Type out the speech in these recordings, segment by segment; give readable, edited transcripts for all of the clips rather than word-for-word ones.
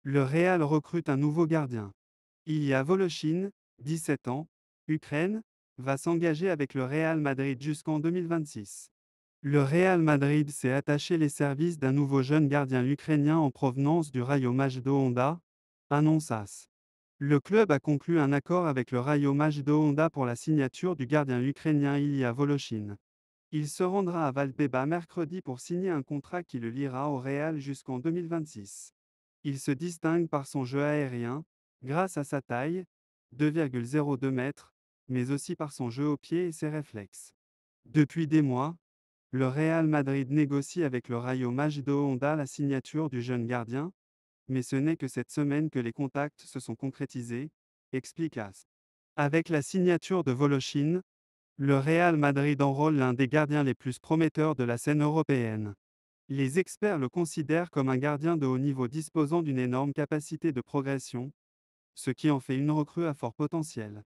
Le Real recrute un nouveau gardien. Ilya Voloshin, 17 ans, Ukraine, va s'engager avec le Real Madrid jusqu'en 2026. Le Real Madrid s'est attaché les services d'un nouveau jeune gardien ukrainien en provenance du Rayo Majdo-Honda, annonce AS. Le club a conclu un accord avec le Rayo Majdo-Honda pour la signature du gardien ukrainien Ilya Voloshin. Il se rendra à Valdebebas mercredi pour signer un contrat qui le liera au Real jusqu'en 2026. Il se distingue par son jeu aérien, grâce à sa taille, 2,02 mètres, mais aussi par son jeu au pied et ses réflexes. Depuis des mois, le Real Madrid négocie avec le Rayo Majdo-Honda la signature du jeune gardien, mais ce n'est que cette semaine que les contacts se sont concrétisés, explique AS. Avec la signature de Voloshin, le Real Madrid enrôle l'un des gardiens les plus prometteurs de la scène européenne. Les experts le considèrent comme un gardien de haut niveau disposant d'une énorme capacité de progression, ce qui en fait une recrue à fort potentiel.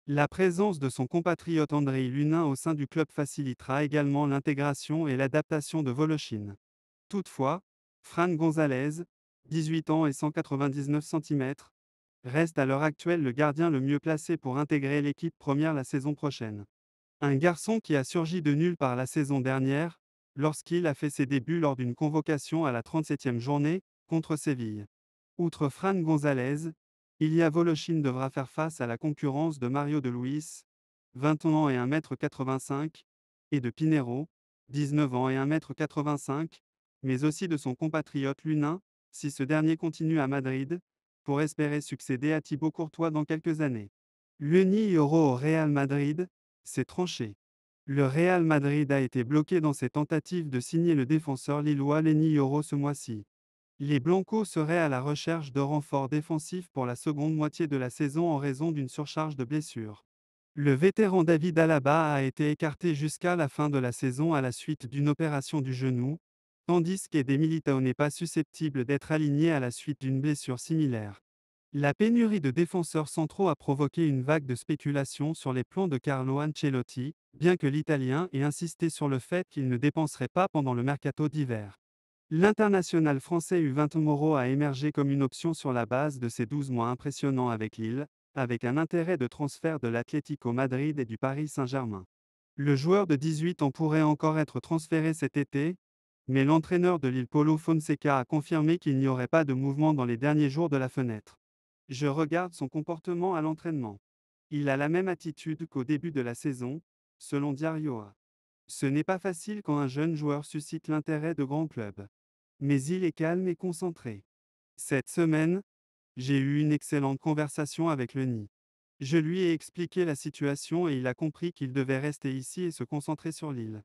La présence de son compatriote Andrei Lunin au sein du club facilitera également l'intégration et l'adaptation de Voloshin. Toutefois, Fran González, 18 ans et 199 cm, reste à l'heure actuelle le gardien le mieux placé pour intégrer l'équipe première la saison prochaine. Un garçon qui a surgi de nulle part la saison dernière, lorsqu'il a fait ses débuts lors d'une convocation à la 37e journée, contre Séville. Outre Fran González, Ilya Voloshin devra faire face à la concurrence de Mario de Luis, 20 ans et 1,85 m, et de Pinheiro, 19 ans et 1,85 m, mais aussi de son compatriote Lunin, si ce dernier continue à Madrid, pour espérer succéder à Thibaut Courtois dans quelques années. L'Uni Euro au Real Madrid, c'est tranché. Le Real Madrid a été bloqué dans ses tentatives de signer le défenseur lillois Lenny Yoro ce mois-ci. Les Blancos seraient à la recherche de renforts défensifs pour la seconde moitié de la saison en raison d'une surcharge de blessures. Le vétéran David Alaba a été écarté jusqu'à la fin de la saison à la suite d'une opération du genou, tandis qu'Eder Militao n'est pas susceptible d'être aligné à la suite d'une blessure similaire. La pénurie de défenseurs centraux a provoqué une vague de spéculation sur les plans de Carlo Ancelotti, bien que l'Italien ait insisté sur le fait qu'il ne dépenserait pas pendant le mercato d'hiver. L'international français U20 Moro a émergé comme une option sur la base de ses 12 mois impressionnants avec Lille, avec un intérêt de transfert de l'Atlético Madrid et du Paris Saint-Germain. Le joueur de 18 ans pourrait encore être transféré cet été, mais l'entraîneur de Lille Paulo Fonseca a confirmé qu'il n'y aurait pas de mouvement dans les derniers jours de la fenêtre. Je regarde son comportement à l'entraînement. Il a la même attitude qu'au début de la saison, selon Diario A. Ce n'est pas facile quand un jeune joueur suscite l'intérêt de grands clubs. Mais il est calme et concentré. Cette semaine, j'ai eu une excellente conversation avec le nid. Je lui ai expliqué la situation et il a compris qu'il devait rester ici et se concentrer sur l'île.